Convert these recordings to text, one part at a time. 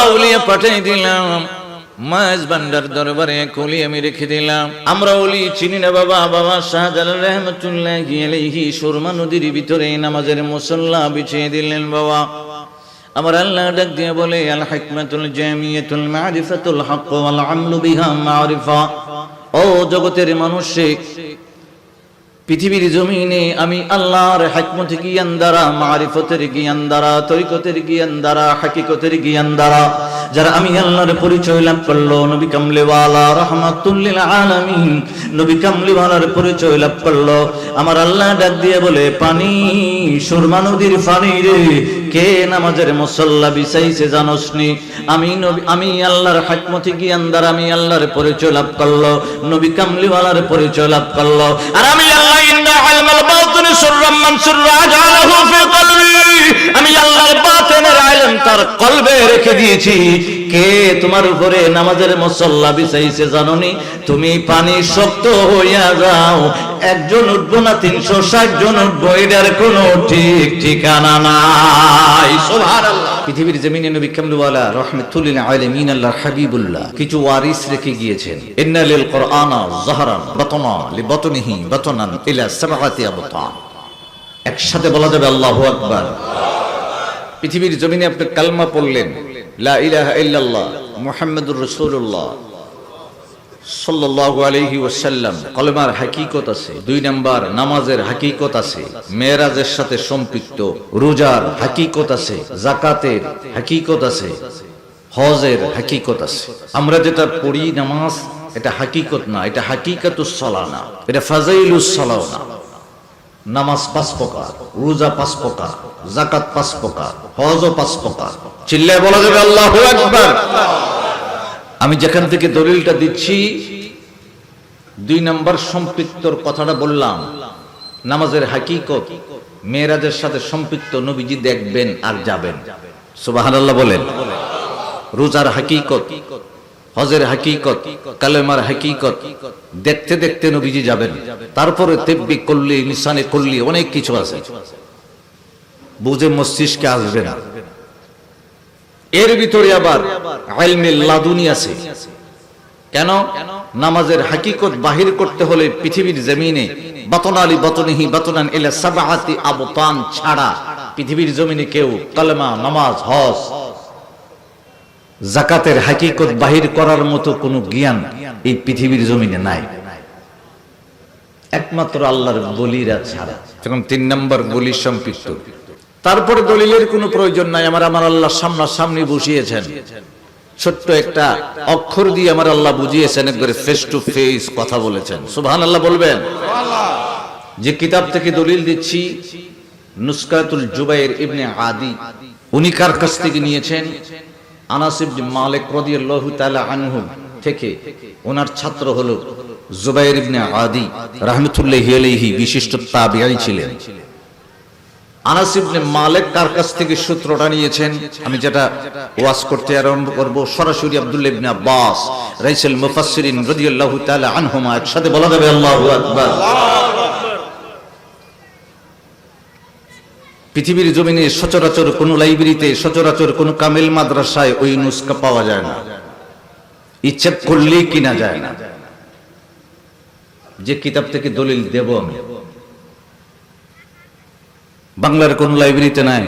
আউলিয়া পাঠিয়ে দিলাম, মাঝ ভান্ডার দরবারে কুলি আমি রেখে দিলাম। আমরা ওলি চিনি না বাবা। বাবা শাহজালাল রহমাতুল্লাহি আলাইহি সুরমা নদীর ভিতরে নামাজের মুসল্লা বিছিয়ে দিলেন। বাবা আমার আল্লাহ ডাক দিয়ে বলে, আল হিকমাতুল জামিয়াতুল মারিফাতুল হক ওয়াল আমলু বিহা মারিফা। ও জগতের মানুষ, পৃথিবীর জমিনে আমি আল্লাহর হিকমত জ্ঞান দ্বারা, মারিফতের জ্ঞান দ্বারা, তরিকতের জ্ঞান দ্বারা, হাকিকতের জ্ঞান দ্বারা যারা আমি আল্লাহর পরিচয় লাভ করলো, নবী কামলিওয়ালা রাহমাতুল লিল আলামিন নবী কামলিওয়ালার পরিচয় লাভ করলো, আমার আল্লাহ ডাক দিয়ে বলে, পানি সুরমা নদীর পানি রে, কে নামাজের মুসল্লা বিছাইছে জানোস নি? আমি আল্লাহর হিকমত জ্ঞান দ্বারা আমি আল্লাহর পরিচয় লাভ করলো, নবী কামলিওয়ালার পরিচয় লাভ করলো। আর আমি আল্লাহ আমি আল্লাহর বাতিনের ইলম তার কলবে রেখে দিয়েছি। কে তোমার উপরে নামাজের মুসল্লা বিছাইছে জানোনি? তুমি পানি শক্ত হইয়া যাও, একজন উঠবো না 360 জন উঠবো, এটার কোনো ঠিক ঠিকানা নাই। সুবহানাল্লাহ। পৃথিবীর জমিনে নবী কামলিওয়ালা রাহমাতুল লিল আলামিন আল্লাহর হাবিবুল্লাহ কিছু ওয়ারিস রেখে গিয়েছেন। ইন্না লিল কুরআনা যাহরান বাতনা লিবাতনিহি বাতনান ইলা সাবআতি আবতান। একসাথে বলা যাবে আল্লাহু আকবার। পৃথিবীর জমিনে আপনি কালমা পড়লেন, লা ইলাহা ইল্লাল্লাহ মুহাম্মাদুর রাসূলুল্লাহ সাল্লাল্লাহু আলাইহি ওয়াসাল্লাম, কলমার হাকিকত আছে। 2 নাম্বার নামাজের হাকিকত আছে, মেরাজের সাথে সম্পৃক্ত রোজার হাকিকত আছে, যাকাতের হাকিকত আছে, হজের হাকিকত আছে। আমরা যেটা পড়ি নামাজ, এটা হাকিকত না, এটা হাকিকাতুস সালাহ না, এটা ফাজাইলুস সালাহ না। নামাজ 5 প্রকার, রোজা 5 প্রকার, যাকাত 5 প্রকার, হজও 5 প্রকার। চিল্লায় বলা যাবে আল্লাহু আকবার। আমি যেখান থেকে দলিলটা দিচ্ছি, 2 নাম্বার সম্পৃক্তর কথাটা বললাম, নামাজের হাকিকত মেরাজের সাথে সম্পৃক্ত, নবীজি দেখবেন আর যাবেন। সুবহানাল্লাহ বলেন। রোজার হাকিকত, হজের হাকিকত, কালেমার হাকিকত দেখতে দেখতে নবীজি যাবেন। তারপরে তাকবীর করলে, নিশানে করলে অনেক কিছু আছে, বুঝে মস্তিষ্কে আসবে না। এর ভিতরে আবার ইলমে লাদুনি আছে। কেন? নামাজের হাকিকত বাহির করতে হলে পৃথিবীর জমিনে বাতনালি বাতনিহি বাতনান ইলা সাবআতি আবতান ছাড়া পৃথিবীর জমিনে কেউ কালেমা, নামাজ, হজ, যাকাতের হাকিকত বাহির করার মতো কোনো জ্ঞান এই পৃথিবীর জমিনে নাই, একমাত্র আল্লাহর বলিরা ছাড়া। যখন 3 নাম্বার বলি সম্পৃক্ত, তারপরে দলিলের কোনো প্রয়োজন নাই। আমার আল্লাহ সামনাসামনি বসিয়েছেন, ছোট্ট একটা অক্ষর দিয়ে আমার আল্লাহ বুঝিয়েছেন, একবারে ফেস টু ফেস কথা বলেছেন। সুবহানাল্লাহ বলবেন। যে কিতাব থেকে দলিল দিচ্ছি, নুসকাতুল জুবাইর ইবনে আদি, উনি কার কাছ থেকে নিয়েছেন? আনাস ইবনে মালিক রাদিয়াল্লাহু তাআলা আনহু থেকে। ওনার ছাত্র হলো জুবাইর ইবনে আদি রাহমাতুল্লাহি আলাইহি, বিশিষ্ট তাবিঈ ছিলেন। আনাস ইবনে মালিক কার কাছ থেকে সূত্রটা নিয়েছেন? আমি যেটা ওয়াজ করতে আরম্ভ করব, সরাসরি আব্দুল্লাহ ইবনে আব্বাস রাইসুল মুফাসসিরিন রাদিয়াল্লাহু তাআলা আনহুমা, একসাথে বলা যাবে আল্লাহু আকবার। পৃথিবীর জমিনে সচরাচর কোন লাইব্রেরিতে, সচরাচর কোন কামিল মাদ্রাসায় ওই নুসকা পাওয়া যায় না, ইচ্ছা করলেই কিনা যায় না। যে কিতাব থেকে দলিল দেব আমি, বাংলার কোন লাইব্রেরিতে নাই,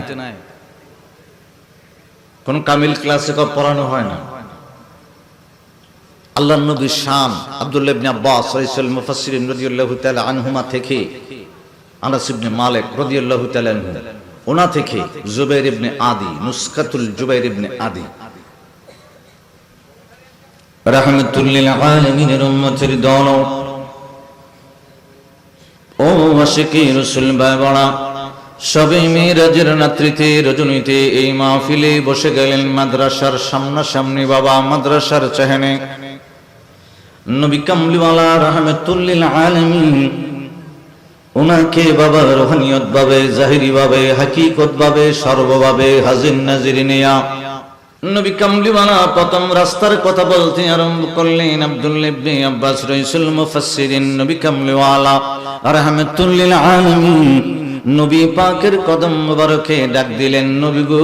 কোন কামিল ক্লাসে পড়ানো হয় না। আল্লাহর নবীর শান আব্দুল্লাহ ইবনে আব্বাস রাইসুল মুফাসসিরিন রাদিয়াল্লাহু তাআলা আনহুমা থেকে, আনাস ইবনে মালিক রাদিয়াল্লাহু তাআলা আনহু, ওনা থেকে জুবাইর ইবনে আদি, নুসকাতুল জুবাইর ইবনে আদি রাহমাতুল লিল আলামিনের উম্মতের দল। ও আশিকি রাসূল বাবা, সবে মেরাজের রাত্রিতে, রজনীতে এই মাহফিলে বসে গেলেন মাদ্রাসার সামনাসামনি। বাবা মাদ্রাসার চেহানে নবী কামলিওয়ালা রাহমাতুল লিল আলামিন, ওনাকে বাবা রুহানিয়ত ভাবে, জাহিরি ভাবে, হাকিকত ভাবে, সর্বভাবে হাজির নাজির নিয়া নবী কামলিওয়ালা প্রথম রাস্তার কথা বলতে আরম্ভ করলেন। আব্দুল্লাহ ইবনে আব্বাস রাইসুল মুফাসসিরিন নবী কামলিওয়ালা রাহমাতুল লিল আলামিন নবী পাকের কদম মুবারকে ডাক দিলেন, নবী গো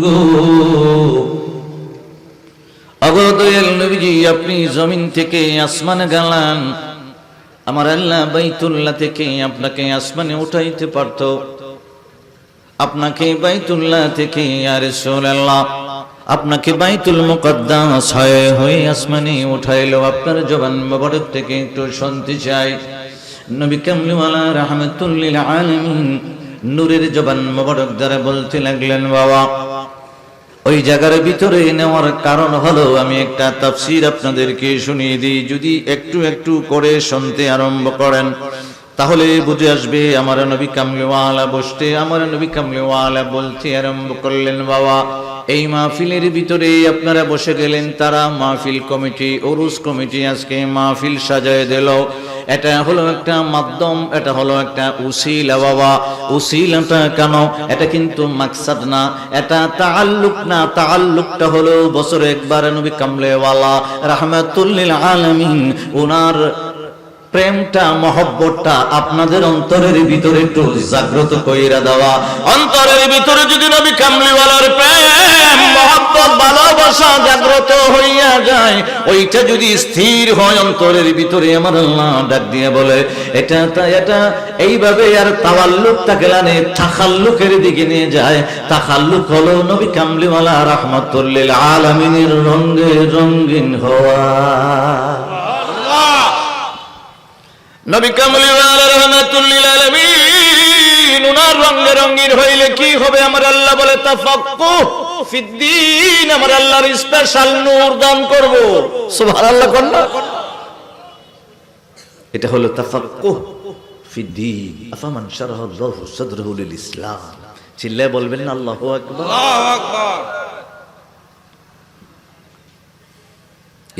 গো। অগদয়াল নবীজি আপনি জমিন থেকে আসমানে গেলেন, আমার আল্লাহ বাইতুল্লাহ থেকে আপনাকে আসমানে উঠাইতে পারত, আপনাকে বাইতুল্লাহ থেকে ইয়া রাসূলুল্লাহ আপনাকে বাইতুল মুকদ্দাস হয়ে আসমানে উঠাইলো। আপনার জবান মোবারক থেকে একটু শুনতে চাই। নবী কামলিওয়ালা রাহমাতুল লিল আলামিন নূরের জবান মোবারক দ্বারা বলতে লাগলেন, বাবা ওই জায়গার ভিতরে নেওয়ার কারণ হলো, আমি একটা তাফসীর আপনাদেরকে শুনিয়ে দিই, যদি একটু একটু করে শুনতে আরম্ভ করেন তাহলে বুঝে আসবে। আমার নবী কামলিওয়ালা বসতে, আমার নবী কামলিওয়ালা বলতে আরম্ভ করলেন, বাবা এই মাহফিলের ভিতরে আপনারা বসে গেলেন, তারা মাহফিল কমিটি, উরুস কমিটি আজকে মাহফিল সাজায় দিল। এটা হলো একটা মাধ্যম, এটা হলো একটা উসিলা। বাবা উসিলাটা কেন? এটা কিন্তু মাকসাদ না, এটা তাআল্লুক না। তাআল্লুকটা হলো বছরে একবার নবী কামলিওয়ালা রাহমাতুল লিল আলামিন ওনার প্রেমটা মহব্বতটা আপনাদের অন্তরের ভিতরে একটু জাগ্রত কইরা দেওয়া। অন্তরের ভিতরে যদি নবী কামলিওয়ালার প্রেম মহব্বত ভালোবাসা জাগ্রত হইয়া যায়, ওইটা যদি স্থির হয় অন্তরের ভিতরে, আমার আল্লাহ ডাক দিয়ে বলে এটা এইভাবে আর তাওয়াল্লুকটাকে লানে তাখাল্লুকের দিকে নিয়ে যায়। তাখাল্লুক হলো নবী কামলিওয়ালা রাহমাতুল লিল আলামিনের রঙে রঙিন হওয়া। নবী কামলিওয়ালা রাহমাতুল লিল আলামিন উনার রঙে রঙিন হইলে কি হবে? আমার আল্লাহ বলে তাফাক্কুহ ফিদ্দীন, আমার আল্লাহর স্পেশাল নূর দান করব। সুবহানাল্লাহ কোন না? এটা হলো তাফাক্কুহ ফিদ্দীন। আফামান শারাহাল্লাহু সাদরাহু লিল ইসলাম। চিল্লায়ে বলবেন না আল্লাহু আকবার। আল্লাহু আকবার।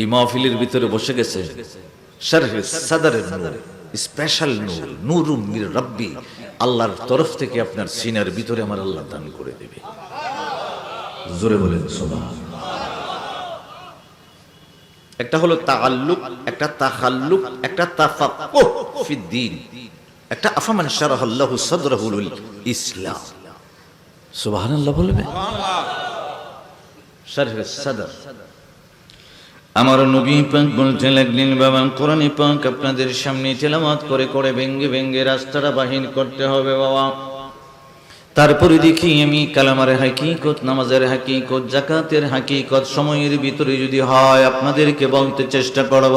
এই মাহফিলের ভিতরে বসে গেছে শারহে সাদরের নূর, স্পেশাল নূর, নূরুম মির রাব্বি, আল্লাহর তরফ থেকে আপনার সিনার ভিতরে আমার আল্লাহ দান করে দেবে। জোরে বলেন সুবহানাল্লাহ। একটা হলো তাআল্লুক, একটা তাখাল্লুক, একটা তাফাক্কুহ ফিদ্দীন, একটা আফামান শারাহাল্লাহু সাদরাহু লিল ইসলাম। সুবহানাল্লাহ বলবে। শারহে সাদর। আমার নবী পাক বলতে লাগলেন, বাবা কোরআন পাক আপনাদের সামনে তেলাওয়াত করে করে ভেঙ্গে ভেঙ্গে রাস্তাটা বাহির করতে হবে বাবা। তারপরে দেখি আমি কালামার হাকিকত, নামাজের হাকিকত, যাকাতের হাকিকত সময়ের ভিতরে যদি হয় আপনাদেরকে বলতে চেষ্টা করব।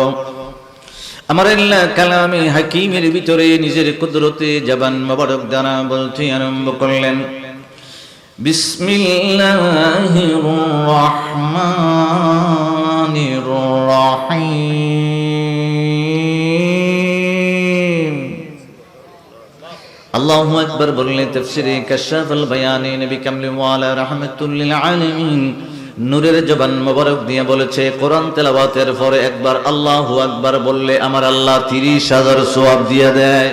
আমার আল্লাহ কালামে হাকিমের ভিতরে নিজের কুদরতে জবান মোবারক দ্বারা বলতে আরম্ভ করলেন, বিসমিল্লাহির রাহমানির রাহিম। আল্লাহু আকবার বললে তাফসীরে কাশফুল বায়ানে নবী কামলিওয়ালা রাহমাতুল লিল আলামিন নূরের জবান মোবারক দিয়ে বলেছে, কোরআন তেলাওয়াতের পরে একবার আল্লাহু আকবার বললে আমার আল্লাহ 30,000 সওয়াব দিয়ে দেয়।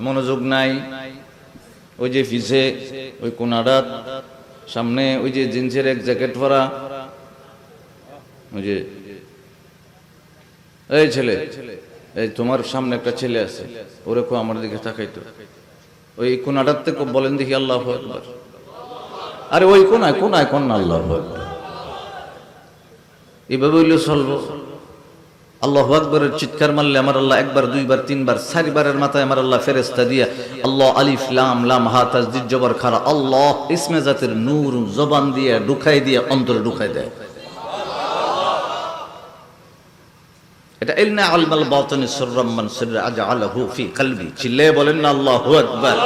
মনোযোগ নাই? ওই যে পিছে ওই কোনাডাত সামনে ওই যে জিন্সের এক জ্যাকেট পরা ওই যে, এই ছেলে, এই তোমার সামনে একটা ছেলে আছে, ওরকম আমার দিকে তাকাইতো, ওই কোনাডাত থেকে বলেন দেখি আল্লাহু আকবার। আরে ওই কোনায় কোনায় কোন আল্লাহু আকবার, এভাবে হইলে চলবো? আল্লাহু আকবারের চিৎকার মারলে আমার আল্লাহ একবার, দুইবার, তিনবার, 4 বারের মাথায় আমার আল্লাহ ফেরেশতা দিয়া আল্লাহ আলিফ লাম লাম হা তাসদীদ জবর খারা আল্লাহ ইসমে জাতের নূর জবান দিয়ে ঢুকাই দিয়ে অন্তরে ঢুকাই দেয়। এটা ইলনা আলমাল বাতিন সিররাম মান সিররা আজআলাহু ফি কলবি। চিল্লে বলেন না আল্লাহু আকবার।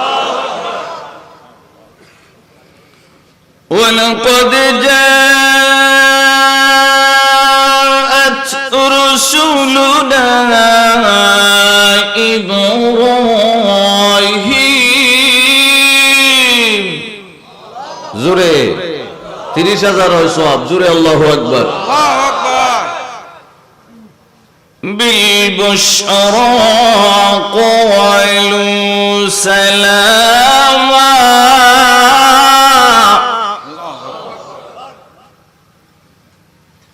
ওয়ালাকাদ জাআত রুসুলুনা ইব্রাহিম। জোরে 30,000 সওয়াব। জোরে আল্লাহু আকবার। بالبشرى قالوا سلاما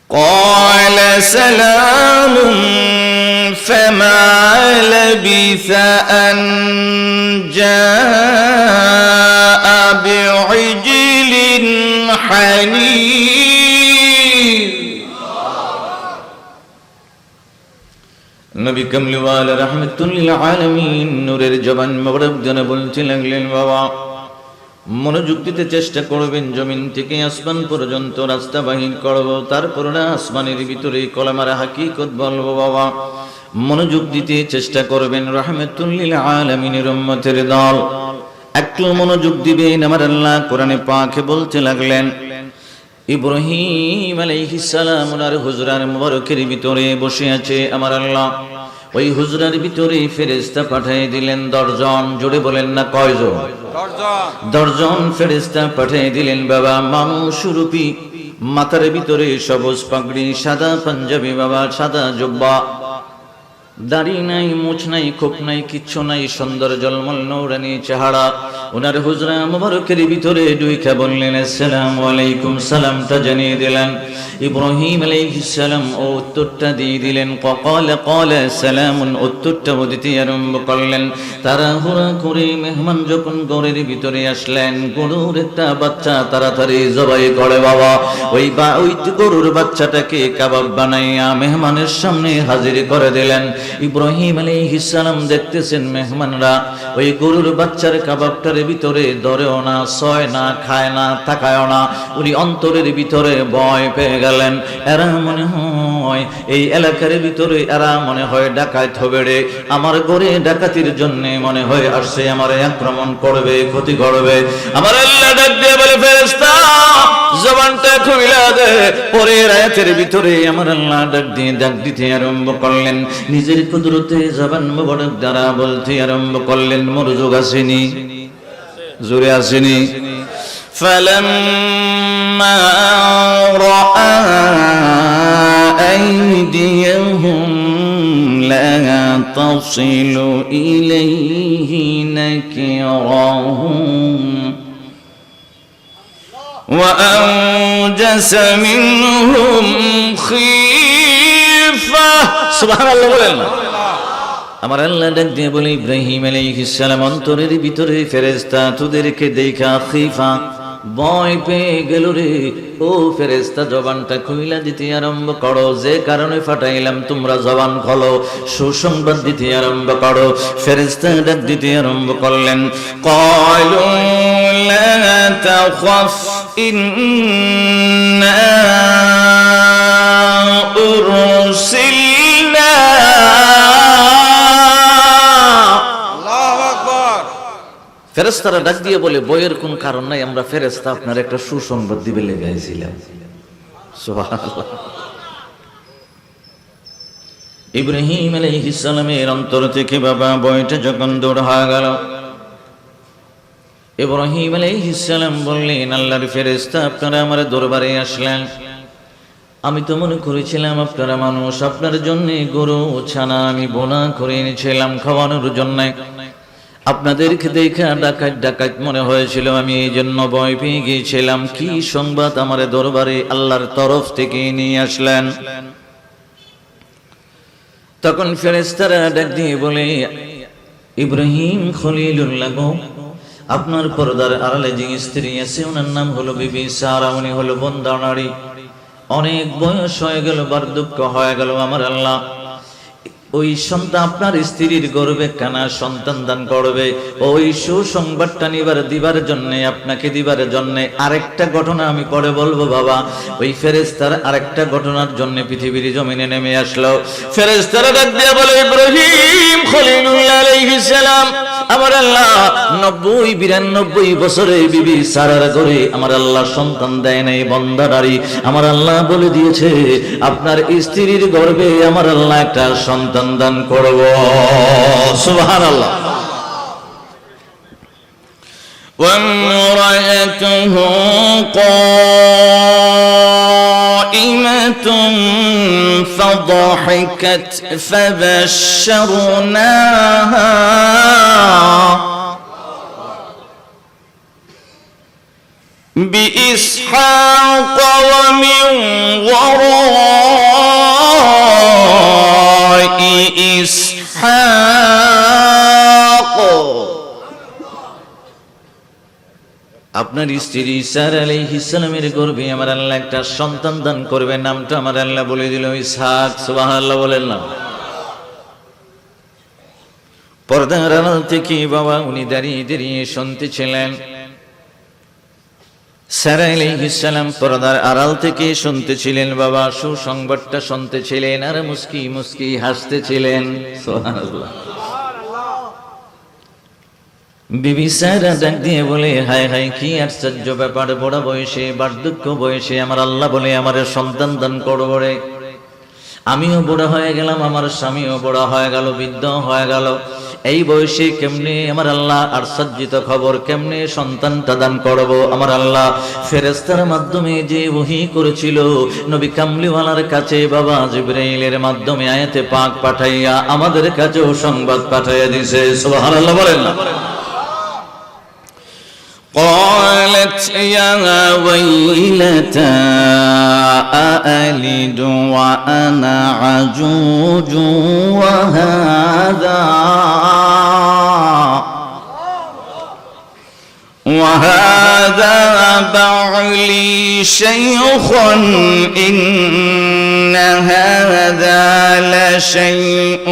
قال سلام فما لبث أن جاء بعجل حنين নবী কামলিওয়ালা রাহমাতুল লিল আলামিন নূরের জবান মোবারক জনে বলতে লাগলেন, বাবা মনোযোগ দিতে চেষ্টা করবেন, জমিন থেকে আসমান পর্যন্ত রাস্তা বাহির করব, তারপর না আসমানের ভিতরে কলেমার হাকিকত বলবো। বাবা মনোযোগ দিতে চেষ্টা করবেন, রাহমাতুল লিল আলামিনের উম্মতের দল একটু মনোযোগ দিবেন। আমার আল্লাহ কোরআনে পাকে বলতে লাগলেন, ইব্রাহিম আলাইহিস সালাম ওনার হুজরার মুবারকের ভিতরে বসে আছে আমার আল্লাহ। ওই হুজরার ভিতরে ফেরেশতা পাঠিয়ে দিলেন 10 জন। জোরে বলেন না কয়জন? 10 জন ফেরেশতা পাঠিয়ে দিলেন। বাবা মানুষ রূপী, মাথার ভিতরে সবুজ পাগড়ি, সাদা পাঞ্জাবি, বাবা সাদা জুব্বা, দাড়ি নাই, মুছ নাই, খোপ নাই, কিচ্ছু নাই, সুন্দর জলমল নূরানি চেহারা। ওনার হুজরা মুবারকের ভিতরে ঢুইকা বললেন, আসসালামু আলাইকুম, সালামটা জানিয়ে দিলেন। ইব্রাহিম আলাইহিস সালাম ও উত্তরটা দিয়ে দিলেন। ক্বালা সালামুন, উত্তরটা দিতে আরম্ভ করলেন। তাড়াহুড়া করে মেহমান যখন ঘরের ভিতরে আসলেন, গরুর একটা বাচ্চা তাড়াতাড়ি জবাই করে। বাবা ওই গরুর বাচ্চাটাকে কাবাব বানাইয়া মেহমানের সামনে হাজির করে দিলেন। ইব্রাহিম আলাইহিস সালাম দেখতেছেন মেহমানরা ওই গরুর বাচ্চার কাবাবটার ভিতরে ধরেও না, ছয় না, খায় না, তাকায়ও না। উনি অন্তরের ভিতরে ভয় পেয়ে গেলেন। এরা মনে হয় এই এলাকার ভিতরে, এরা মনে হয় ডাকাত হবে রে, আমার ঘরে ডাকাতির জন্য মনে হয় আসছে, আমারে আক্রমণ করবে, ক্ষতি করবে। আমার আল্লাহ ডাক দিয়ে বলে, ফেরেশতা জবানটা খুইলা দে। পরের আয়াতের ভিতরে আমার আল্লাহ ডাক দিতে আরম্ভ করলেন, নিজের কুদরতে জবান মুবারক দ্বারা বলতে আরম্ভ করলেন। মনোযোগ আসেনি? জোরে আসেনি? ফালাম্মা রাআ আইদিয়াহুম লা তাসিলু ইলাইহি নাকিরাহুম وأوجس منهم خيفة সুবহানাল্লাহ বলেন না। আমার আল্লাহ ডাক দিয়ে বলে, ইব্রাহিম আলাইহিস সালাম অন্তরের ভিতরে ফেরেশতা তোদেরকে দেখা খিফা, ভয় পেয়ে গেল রে। ও ফেরেশতা জবানটা খুইলা দিতে আরম্ভ করো, যে কারণে ফাটাইলাম তোমরা জবান খোলো, সুসংবাদ দিতে আরম্ভ করো। ফেরেশতা ডাক দিতে আরম্ভ করলেন, ক্বালু লা তাখাফ ইন্না উরসিলনা। ফেরেশতারা ডাক দিয়ে বলে, বইয়ের কোন কারণ নাই, আমরা ফেরেশতা আপনার একটা সুসংবাদ দিবে লেগাইছিলাম। সুবহানাল্লাহ। ইব্রাহিম আলাইহিস সালামের অন্তর থেকে বাবা বইটা যখন দূর হয়ে গেল, ইব্রাহিম আলাইহিস সালাম বললেন, আল্লাহর ফেরেশতা আপনারা আমার দরবারে আসলেন। আমি তো মনে করেছিলাম আপনারা মানুষ, আপনার জন্য গরু ছানা আমি বোনা করে এনেছিলাম খাওয়ানোর জন্য। আপনাদেরকে দেখা ডাকাত ডাকাত মনে হয়েছিল, আমি এই জন্য ভয় পেয়ে গিয়েছিলাম। কি সংবাদ আমার দরবারে আল্লাহর তরফ থেকে নিয়ে আসলেন? তখন ফেরেশতারা ডাক দিয়ে বলে, ইব্রাহিম খলিলুল্লাহ গো, আপনার পর্দার আড়ালে যে স্ত্রী আছে ওনার নাম হলো বিবি সারা, উনি হলো বন্দা নারী। অনেক বয়স হয়ে গেল, বার্ধক্য হয়ে গেল। আমার আল্লাহ ওই সন্তান আপনার স্ত্রীর গর্ভে কানা সন্তান দান করবে, ওই সুসংবাদটা দিবার জন্য, আপনাকে দিবার জন্য আরেকটা ঘটনা আমি পরে বলবো। বাবা ওই ফেরেশতার আরেকটা ঘটনার জন্য পৃথিবীর জমিনে নেমে আসলো। ফেরেশতারা ডাক দিয়ে বলে, ইব্রাহিম খলিলুল্লাহ আলাইহিস সালাম, আমার আল্লাহ 90-92 বছরে বিবি সারার ঘরে আমার আল্লাহ সন্তান দেয় নাই, বন্দারারি। আমার আল্লাহ বলে দিয়েছে আপনার স্ত্রীর গর্ভে আমার আল্লাহ একটা সন্তান দান করব। সুবহানাল্লাহ। وامرأته قائمة فضحكت فبشرناها بإسحاق ومن وراء إسحاق। আপনার স্ত্রী সারা আলাইহিস সালামের গর্ভে আমার আল্লাহ একটা সন্তান দান করবে, নামটা আমার আল্লাহ বলে দিল ইসহাক। সুবহানাল্লাহ বলেন না। পর্দার আড়াল থেকে বাবা উনি দাঁড়িয়ে দাঁড়িয়ে শুনতেছিলেন। সারা আলাইহিস সালাম পর্দার আড়াল থেকে শুনতেছিলেন বাবা, সুসংবাদটা শুনতেছিলেন আর মুস্কি মুস্কি হাসতেছিলেন। সুবহানাল্লাহ। বিবি সারা ডাক দিয়ে বলে, হায় হায় কি আশ্চর্য ব্যাপার, বড় বয়সে বার্ধক্য বয়সে আমার আল্লাহ বলে আমার সন্তান দান করবো রে। আমিও বড় হয়ে গেলাম, আমার স্বামীও বড় হয়ে গেল, বৃদ্ধ হয়ে গেল, এই বয়সে কেমনে আমার আল্লাহ আশ্চর্যিত খবর, কেমনে সন্তানটা দান করব। আমার আল্লাহ ফেরেশতার মাধ্যমে যে ওহী করেছিল নবী কামলিওয়ালার কাছে বাবা জিবরাইলের মাধ্যমে আয়াতে পাক পাঠাইয়া আমাদের কাছেও সংবাদ পাঠাইয়া দিয়েছে। সুবহানাল্লাহ বলেন না। قالت يا ويلتى أألد وأنا عجوز وهذا بعلي شيخا إن هذا لشيء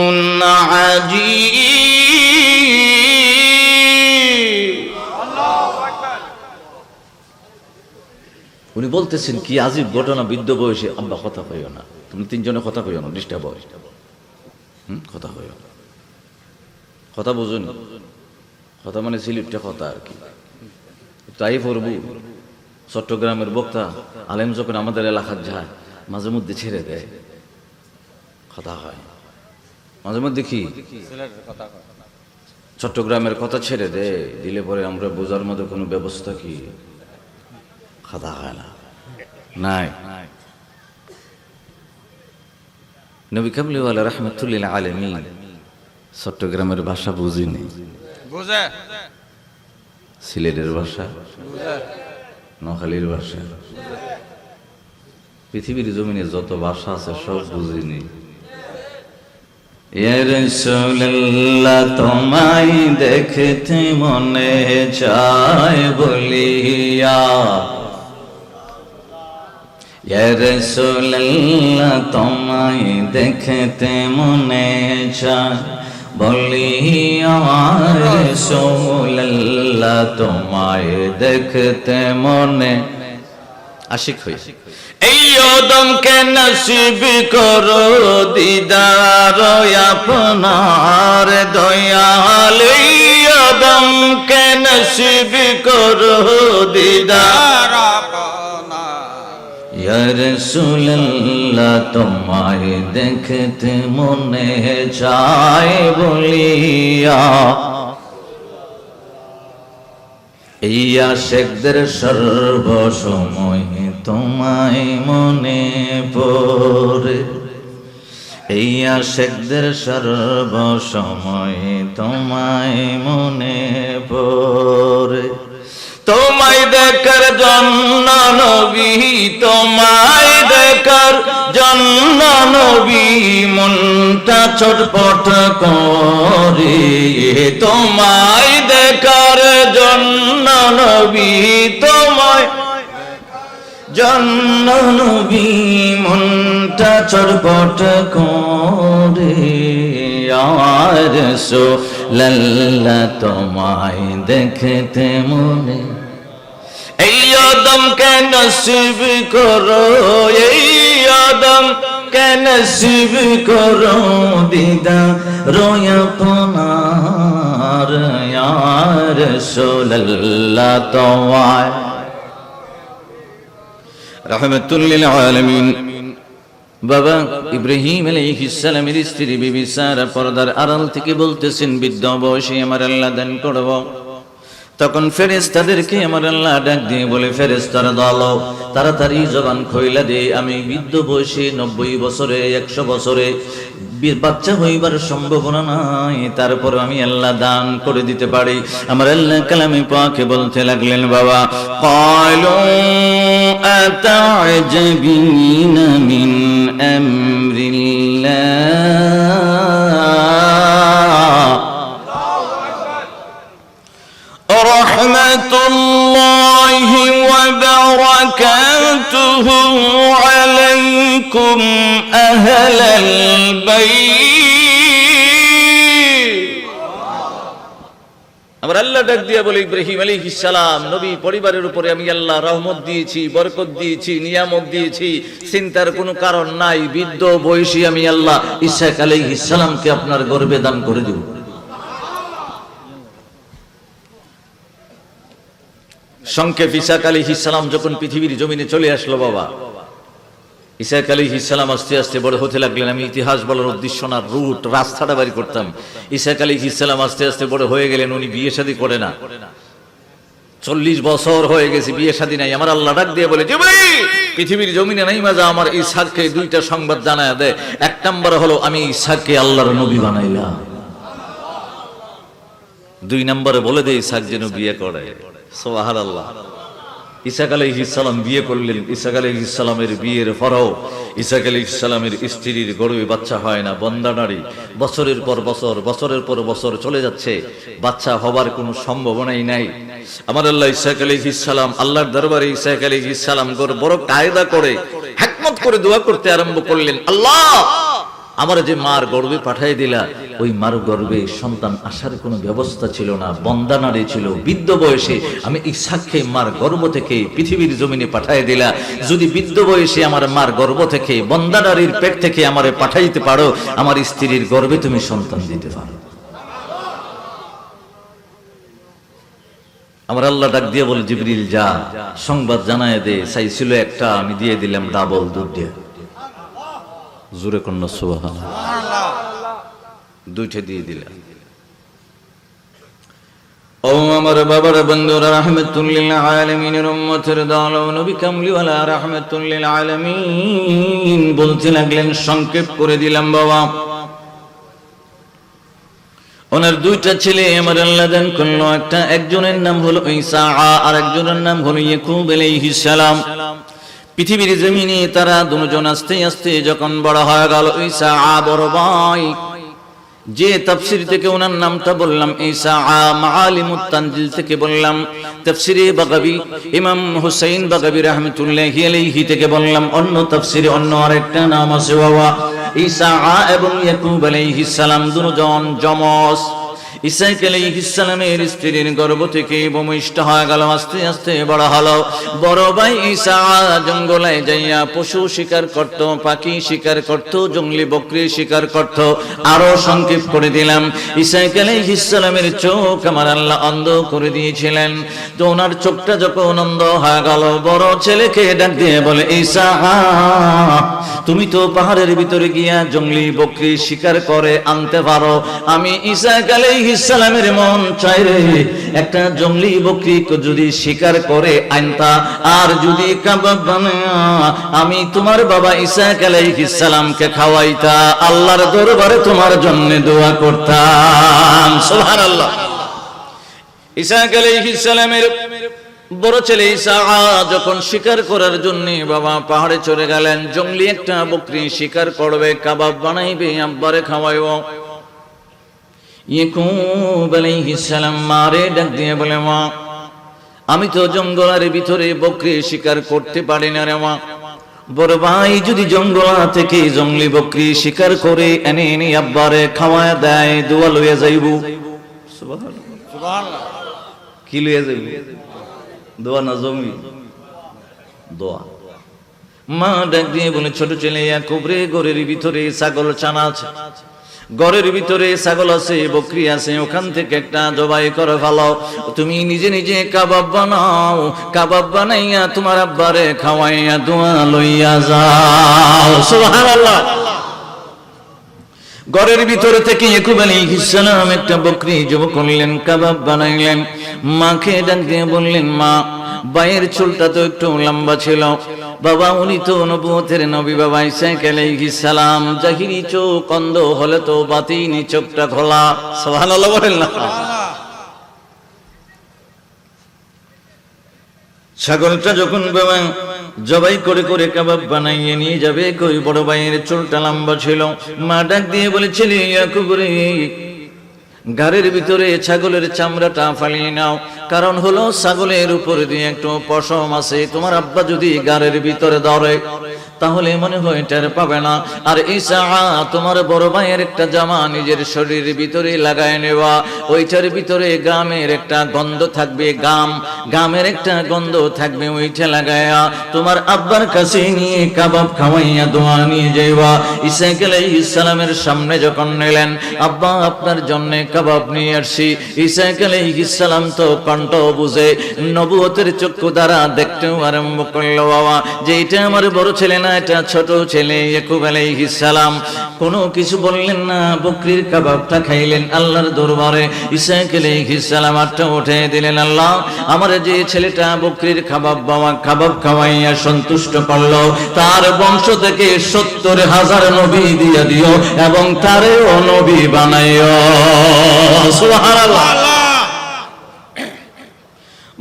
عجيب। উনি বলতেছেন কি আজীব ঘটনা, বৃদ্ধ বয়সে আব্বা কথা কইও না, তুমি তিনজনে কথা কইও না, ডিস্টার্ব হয়, কথা কইও না, কথা বুঝুন, কথা মানে সিলেটটা কথা আর কি। তাই পড়বো চট্টগ্রামের বক্তা আলেম যখন আমাদের এলাকার যায় মাঝে মধ্যে ছেড়ে দেয়, কথা হয় মাঝে মধ্যে, কি চট্টগ্রামের কথা ছেড়ে দেয়, দিলে পরে আমরা বোঝার মধ্যে কোনো ব্যবস্থা কি কথা হয় না, নাই। নবী কামলিওয়ালা রাহমাতুল্লিল আলামিন চট্টগ্রামের ভাষা বুঝিনি, সিলেটের ভাষা, নোয়াখালীর ভাষা, পৃথিবীর জমিনে যত ভাষা আছে সব বুঝিনি। ইয়া রাসূলুল্লাহ তোমায় দেখতে মনে চায় বলিয়া, ইয়া রাসূলুল্লাহ তোমায় দেখতে মনে চায় বলিয়া, রাসূলুল্লাহ তোমায় দেখতে মনে আশিক হই। এই ওদমকে নসিব করো দিদার আপনার দয়াল, এই ওদমকে নসিব করো দিদার আপনার। ইয়া রাসূলুল্লাহ তোমায় দেখতে মনে চায় বলিয়া, এই আশিকদের সর্বসময় তোমায় মনে পড়ে, এই আশিকদের সর্বসময় তোমায় মনে পড়ে। তোমায় দেখার জন্য নবী, তোমায় দেখার জন্য নবী মনটা ছটফট করে, তোমায় দেখার জন্য নবী, তোমায় জন্য নবী মনটা ছটফট করে। আর রাসূলুল্লাহ তোমায় দেখতে মনে, এই আদমকে নসিব করো, এই আদমকে নসিব করো দিদার আপনার। ইয়া রাসূলুল্লাহ তোমায় রাহমাতুল লিল আলামিন। বাবা ইব্রাহিম আলাইহিস সালামের স্ত্রী বিবি সারা পর্দার আড়াল থেকে বলতেছেন, বৃদ্ধ বয়সে আমার আল্লাহ দান করব। তখন ফেরেশতাদেরকে আমার আল্লাহ ডাক দিয়ে বলে, ফেরেশতারা দল তাড়াতাড়ি জবান খোলা দে, আমি বৃদ্ধ বয়সে 90 বছরে 100 বছরে বাচ্চা হইবার সম্ভাবনা নাই, তারপর আমি আল্লাহ দান করে দিতে পারি। আমার আল্লাহ কালামে পাকে বলতে লাগলেন, বাবা ক্বালু আতা'জাবিনা মিন আমরিল্লাহ রাহমাতুল্লাহ আহলাল বাইত। আমার আল্লাহ ডাক দিয়া বলে, ইব্রাহিম আলাইহিস সালাম নবী পরিবারের উপরে আমি আল্লাহ রহমত দিয়েছি, বরকত দিয়েছি, নিয়ামত দিয়েছি, চিন্তার কোনো কারণ নাই। বৃদ্ধ বয়সী আমি আল্লাহ ইসহাক আলাইহিস সালামকে আপনার গর্ভে দান করে দেব। সংক্ষেপ, ইসহাক আলাইহিস সালাম যখন পৃথিবীর জমিনে চলে আসলো, বাবা ইসহাক আলাইহিস সালাম আস্তে আস্তে বড় হতে লাগলেন। আমি ইতিহাস বলার উদ্দেশ্য না, রুট রাস্তাটা বাড়ি করতাম। ইসহাক আলাইহিস সালাম আস্তে আস্তে বড় হয়ে গেলেন। উনি বিয়ে শাদী করে না, 40 বছর হয়ে গেছে, বিয়ে শাদী নাই। আমার আল্লাহ ডাক দিয়ে বলে, জিবরিল পৃথিবীর জমিনে নাই মাজা আমার ইসহাককে দুইটা সংবাদ জানায় দে। এক নম্বর হলো আমি ইসহাককে আল্লাহর নবী বানাইলাম। 2 নম্বরে বলে দে ইসহাক যেন বিয়ে করে। সুবহানাল্লাহ। ইসহাক আলাইহিস সালাম বিয়ে করলেন। ইসহাক আলাইহিস সালামের বিয়ের পরও ইসহাক আলাইহিস সালামের স্ত্রীর গর্ভে বাচ্চা হয় না, বন্দা নারী। বছরের পর বছর, বছরের পর বছর চলে যাচ্ছে, বাচ্চা হবার কোনো সম্ভাবনাই নাই। আমার আল্লাহ ইসহাক আলাইহিস সালাম আল্লাহর দরবারে ইসহাক আলাইহিস সালাম বড় কায়দা করে হিকমত করে দোয়া করতে আরম্ভ করলেন, আল্লাহ আমার যে মার গর্ভে পাঠিয়ে দিলা, ওই মার গর্ভে সন্তান আসার কোনো ব্যবস্থা ছিল না, বন্দা নারী ছিল, বৃদ্ধ বয়সে আমি ইসহাককে মার গর্ভ থেকে পৃথিবীর জমিনে পাঠিয়ে দিলা। যদি বৃদ্ধ বয়সে আমার মার গর্ভ থেকে, বন্দা নারীর পেট থেকে আমারে পাঠাইতে পারো, আমার স্ত্রীর গর্ভে তুমি সন্তান দিতে পারো। আমার আল্লাহ ডাক দিয়ে বলে, জিবরিল যা সংবাদ জানায় দে, চাইছিল একটা, আমি দিয়ে দিলাম ডাবল দুধ দিয়ে। জোরে কন্যা সুবহানাল্লাহ, দুইটা দিয়ে দিলাম। ও আমার বাবার বন্ধুরা, রাহমাতুল লিল আলামিনের উম্মতের দল, নবী কামলিওয়ালা রাহমাতুল লিল আলামিন বলতে লাগলেন, সংক্ষেপ করে দিলাম বাবা, ওনার দুইটা ছেলে আমার আল্লাহ দান করলো। একজনের নাম হলো ঈসা, আর একজনের নাম হলো ইয়াকুব আলাইহিস সালাম। পৃথিবীর জমিনে তারা দুজন আস্তে আস্তে যখন বড় হয়ে গেল, ঈসা বড় ভাই, যে তাফসীর থেকে ওনার নামটা বললাম ঈসা, মাআলিমুত তানজিল থেকে বললাম, তাফসীরে বাগাবী ইমাম হুসাইন বাগাবী রাহমাতুল্লাহি আলাইহি থেকে বললাম, অন্য তাফসীরে অন্য আরেকটা নাম আছে বাবা। ঈসা এবং ইয়াকুব আলাইহিস সালাম দুজন যমজ। ইসহাক আলাইহিস সালামের স্ত্রীর গর্ভ থেকে ভূমিষ্ঠ হয়ে গেল, আস্তে আস্তে বড় হলো। বড় ভাই ঈসা জঙ্গলে যাইয়া পশু শিকার করত, পাখি শিকার করত, জঙ্গলি বকরি শিকার করত। আরো সংক্ষেপ করে দিলাম, ইসহাক আলাইহিস সালামের চোখ আমার আল্লাহ অন্ধ করে দিয়েছিলেন। তো ওনার চোখটা যখন অন্ধ হয়ে গেল, বড় ছেলেকে ডাক দিয়ে বলে, ঈসা তুমি তো পাহাড়ের ভিতরে গিয়া জঙ্গলি বকরি শিকার করে আনতে পারো। আমি ইসহাক আলাইহিস সালামের মন চাই রে, একটা জঙ্গলি বকরি যদি শিকার করে আনতা, আর যদি কাবাব বানায়া আমি তোমার বাবা ইসহাক আলাইহিস সালামকে খাওয়াইতা, আল্লাহর দরবারে তোমার জন্য দোয়া করতাম। সুবহানাল্লাহ। ইসহাক আলাইহিস সালামের বড় ছেলে ঈসা যখন শিকার করার জন্য বাবা পাহাড়ে চলে গেলেন, জঙ্গলি একটা বকরি শিকার করবে, কাবাব বানাইবে, আব্বারে খাওয়াইব। ইয়াকুব আলাইহিস সালাম মারে ডাক দিয়ে বলে, মা আমি তো জঙ্গলের ভিতরে বকরি শিকার করতে পারি না রে মা। বড় ভাই যদি জঙ্গল থেকে জঙ্গলি বকরি শিকার করে এনে এনে আব্বারে খাওয়ায় দেয়, দোয়া লইয়া যাইব। সুবহানাল্লাহ, সুবহানাল্লাহ। কি লইয়া যাইব? দোয়া না জমি, দোয়া। মা ডাক দিয়ে বলে, ছোট ছেলে ইয়াকুব রে, ঘরের ভিতরে ছাগল ছানা আছে, ঘরের ভিতরে ছাগল আছে, বকরি আছে, ওখান থেকে একটা জবাই করে ফেলাও। তুমি নিজে নিজে কাবাব বানাও, কাবাব বানাইয়া তোমার আব্বারে খাওয়াইয়া দোয়া লইয়া যাও। সুবহানাল্লাহ। ঘরের ভিতরে থেকে ইয়াকুব আলাইহিস সালাম একটা বকরি জবাই করলেন, কাবাব বানাইলেন। মাকে ডাক দিয়ে বললেন, মা ভাইয়ের চুলটা তো একটু লম্বা ছিল, বাবা উনি তো নবুয়তের নবী, বাবা ইসহাক আলাইহিস সালাম জাহিরি চোখ, অন্ধ হলে তো বাতিনি চোখটা খোলা। সুবহানাল্লাহ বলেন না। ছাগলটা যখন বাবা জবাই করে করে কাবাব বানাইয়ে নিয়ে যাবে, কই বড় ভাইয়ের চুলটা লম্বা ছিল। মা ডাক দিয়ে বলে, ছেলে ইয়াকুব রে, গাড়ির ভিতরে ছাগলের চামড়াটা ফালিয়ে নাও, কারণ হলো ছাগলের উপর দিয়ে একটু পশম আছে, তোমার আব্বা যদি গাড়ির ভিতরে ধরে তাহলে মনে হয় টের পাবে না। আর ঈসা তোমার বড় ভাইয়ের একটা জামা নিজের শরীরের ভিতরে লাগায় নেওয়া, ওইটার ভিতরে গামের একটা গন্ধ থাকবে, গামের একটা গন্ধ থাকবে, ওইটা লাগায়া তোমার আব্বার কাছে নিয়ে কাবাব খাওয়াইয়া দোয়া নিয়ে যাইবা। ঈসা আলাইহিস সালামের সামনে যখন নিলেন, আব্বা আপনার জন্য কাবাব নিয়ে আসছি। ঈসা আলাইহিস সালাম তো কণ্ঠ বুঝে নবুয়তের চক্ষু দ্বারা দেখতেও আরম্ভ করলো বাবা যে এটা আমার বড় ছেলে না, এটা ছোট ছেলে ইয়াকুব আলাইহিস সালাম। কোনো কিছু বললেন না, বকরির কাবাবটা খাইলেন আল্লাহর দরবারে। ঈসা আলাইহিস সালাম হাতটা উঠে দিলেন, আল্লাহ আমার যে ছেলেটা বকরির কাবাব খাওয়াইয়া সন্তুষ্ট করলো, তার বংশ থেকে 70,000 নবী দিয়ে দিও এবং তারেও নবী বানাইও। সুবহানাল্লাহ।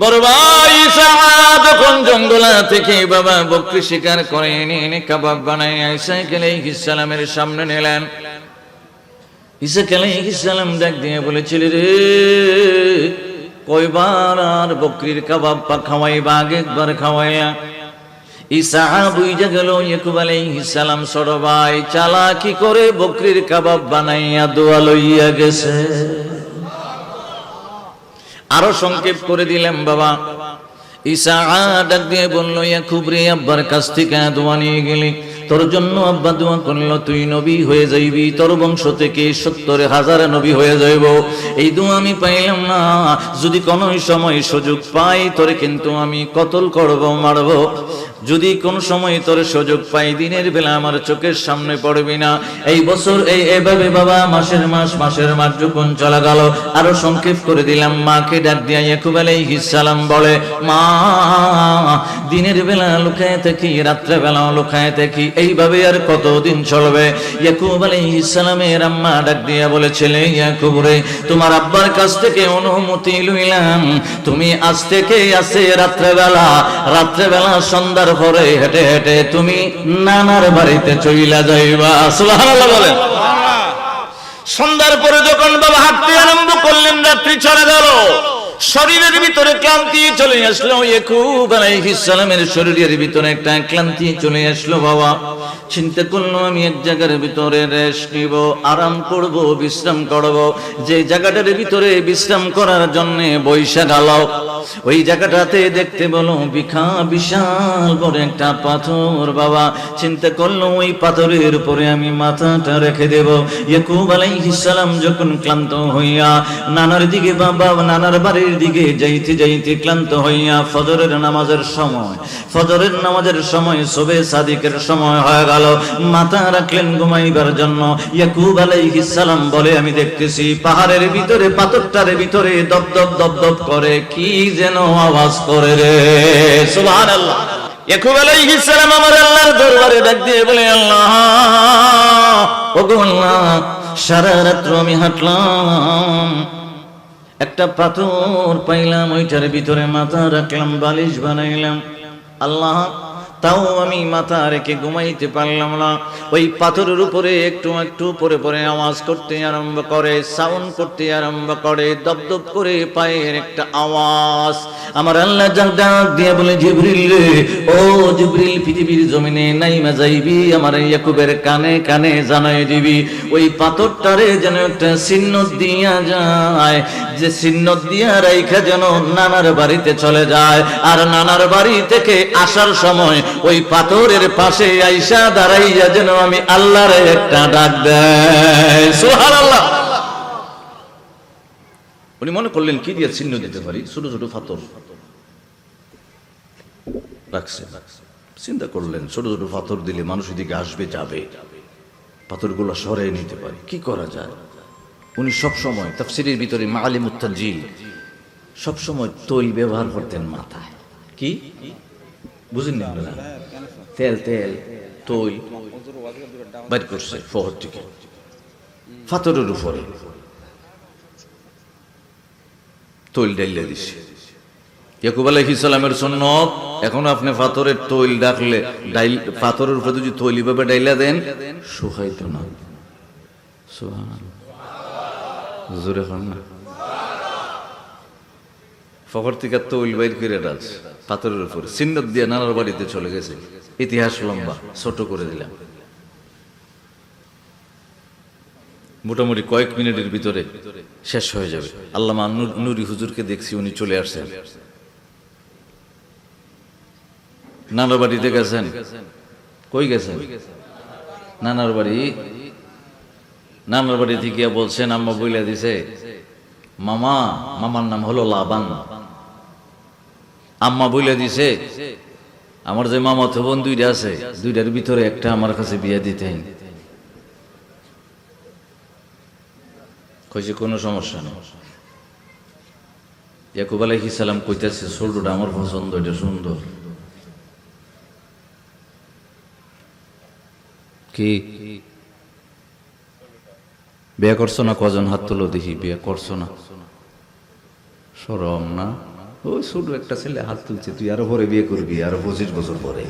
বড় ভাই ঈসা যখন জঙ্গলা থেকে বাবা বকরি শিকার করে এনে কাবাব বানাইয়া ঈসা আলাইহিস সালামের সামনে নিলেন। ঈসা আলাইহিস সালাম ডাক দিয়ে বলেছিল, রে কয়বার আর বকরির কাবাব খাওয়াইবা, আগে একবার খাওয়াইয়া। ঈসা বুঝে গেল ইয়াকুব আলাইহিস সালাম ছোট ভাই চালাকি করে বকরির কাবাব বানাইয়া দোয়া লইয়া গেছে। আরো সংক্ষেপ করে দিলাম বাবা। ঈসা ডাক দিয়ে বলল, ইয়াকুব রে আব্বার কাছ থেকে দোয়া নিয়ে গেলি, তোর জন্য আব্বা দোয়া করলো তুই নবী হয়ে যাইবি, তোর বংশ থেকে 70,000 নবী হয়ে যাইব। এই দোয়া আমি পাইলাম না, যদি কোনো সময় সুযোগ পাই তোরে কিন্তু আমি কতল করব, মারব। যদি কোন সময় তোর সুযোগ পাই দিনের বেলা আমার চোখের সামনে পড়বি না। এই বছর এইভাবে বাবা মাসের মাস যখন চলে গেল, আরো সংক্ষেপ করে দিলাম। মাকে ডাক দিয়া ইয়াকুব আলাইহিস সালাম বলে, মা দিনের বেলা লুকায় থাকি, রাত্রে বেলা লুকায় থাকি, এইভাবে আর কতদিন চলবে? ইয়াকুব আলাইহিস সালামের আম্মা ডাক দিয়া বলেছিলেন, ইয়াকুব রে তোমার আব্বার কাছ থেকে অনুমতি লইলাম, তুমি আজ থেকে আছে রাত্রেবেলা সন্ধ্যার পরে হেঁটে হেঁটে তুমি নানার বাড়িতে চইলা যাইবা। সুবহানাল্লাহ বলেন। সন্ধ্যার পরে যখন বাবা হাঁটতে আরম্ভ করলেন, রাত্রি চলে গেল, শরীরের ভিতরে ক্লান্তি চলে আসলো। ইয়াকুব আলাইহিস সালামের শরীরের ভিতরে একটা ক্লান্তি চলে আসলো বাবা। চিন্তা করলো আমি এক জায়গার ভিতরে রেস্ট নিব, আরাম করব, বিশ্রাম করব। যে জায়গাটার ভিতরে বিশ্রাম করার জন্য বৈশা গেল, ওই জায়গাটাতে দেখতে বলো বিশাল বড় একটা পাথর বাবা। চিন্তা করলো ওই পাথরের উপরে আমি মাথাটা রেখে দেব। ইয়াকুব আলাইহিস সালাম যখন ক্লান্ত হইয়া নানার দিকে বাবা নানার বাড়ির দিকে যাইতে ক্লান্ত হইয়া ফজরের নামাজের সময় সুবহে সাদিকের সময় হয়ে গেল, মাথা রাখলেন ঘুমাইবার জন্য। ইয়াকুব আলাইহিস সালাম বলে, আমি দেখতেছি পাহাড়ের ভিতরে পাথরটার ভিতরে দপদপ করে কি যেন আওয়াজ করে রে। সুবহানাল্লাহ। ইয়াকুব আলাইহিস সালাম আমার আল্লাহর দরবারে ডাক দিয়ে বলে, আল্লাহ ওগো আল্লাহ, সারা রাত্র আমি হাঁটলাম, একটা পাথর পাইলাম, ওইটার ভিতরে মাথা রাখলাম, বালিশ বানাইলাম। আল্লাহ তাও আমি মাথা রেখে ঘুমাইতে পারলাম না। ওই পাথরের উপরে একটু পরে আওয়াজ করতে আরম্ভ করে, সাউন্ড করতে আরম্ভ করে, দপদপ করে পায়ের একটা আওয়াজ। আমার আল্লাহ ডাক দিয়ে বলে, জিবরিল রে, ও জিবরিল, পৃথিবীর জমিনে নাইমা যাইবি, আমার ইয়াকুবের কানে কানে জানাই দিবি, ওই পাথরটারে যেন একটা চিহ্ন দিয়া যায়, যে চিহ্ন দিয়া রাইখা যেন নানার বাড়িতে চলে যায়। আর নানার বাড়ি থেকে আসার সময় ওই পাথরের পাশে আইসা দাঁড়াইয়া যেন আমি আল্লাহর একটা ডাক দেয়। সুবহানাল্লাহ। উনি মনে করলেন কি দিয়ে চিহ্ন দিতে পারি, ছোট ছোট পাথর রাখছে। চিন্তা করলেন ছোট ছোট পাথর দিলে মানুষ এদিকে আসবে যাবে, পাথরগুলো সরিয়ে নিতে পারি, কি করা যায়? উনি সবসময় তাফসীরের ভিতরে মাআলিমুত তানজিল সবসময় তৈল ব্যবহার করতেন মাথায়। কি বুঝেন না? তেল তৈল বাইর করছে ফহর থেকে পাথরের উপরে তৈল ডাইলে দিছে। ইয়াকুব আলাইহিস সালামের সুন্নত, এখন আপনি পাথরের তৈল ডাকলে পাথরের উপরে যদি তৈল ভাবে ডাইলা দেন শুকাইতো না। সুবহানাল্লাহ। জোরে খান না। ফখর থেকে তৈল বাইর করে রাজ পাথরের উপর সিন্নত দিয়ে নানার বাড়িতে চলে গেছে। ইতিহাস লম্বা, ছোট করে দিলাম। মোটামুটি কয়েক মিনিটের ভিতরে শেষ হয়ে যাবে। আল্লামা নুরি হুজুরকে দেখছি, উনি চলে আসছেন। নানার বাড়িতে গেছেন? কই গেছেন? নানার বাড়ি। নানার বাড়ি থেকে বলছেন, আম্মা বইলা দিছে মামা, মামার নাম হলো লাবান। আম্মা বইলা দিছে আমার যে মামা তো বোন দুইটা আছে, দুইটার ভিতরে একটা আমার কাছে বিয়ে দিতেন। কইছে কোনো সমস্যা নেই। ইয়াকুব আলাইহিস সালাম কইতাছে ছোটটা আমার পছন্দ, এটা সুন্দর। কি বিয়ে করছো না? কজন হাত তুলো দেখি। বিয়ে করছো না? শরম না? ওই ছোট একটা ছেলে হাত তুলছে, তুই আরো পরে বিয়ে করবি, আরো 25 বছর পরে।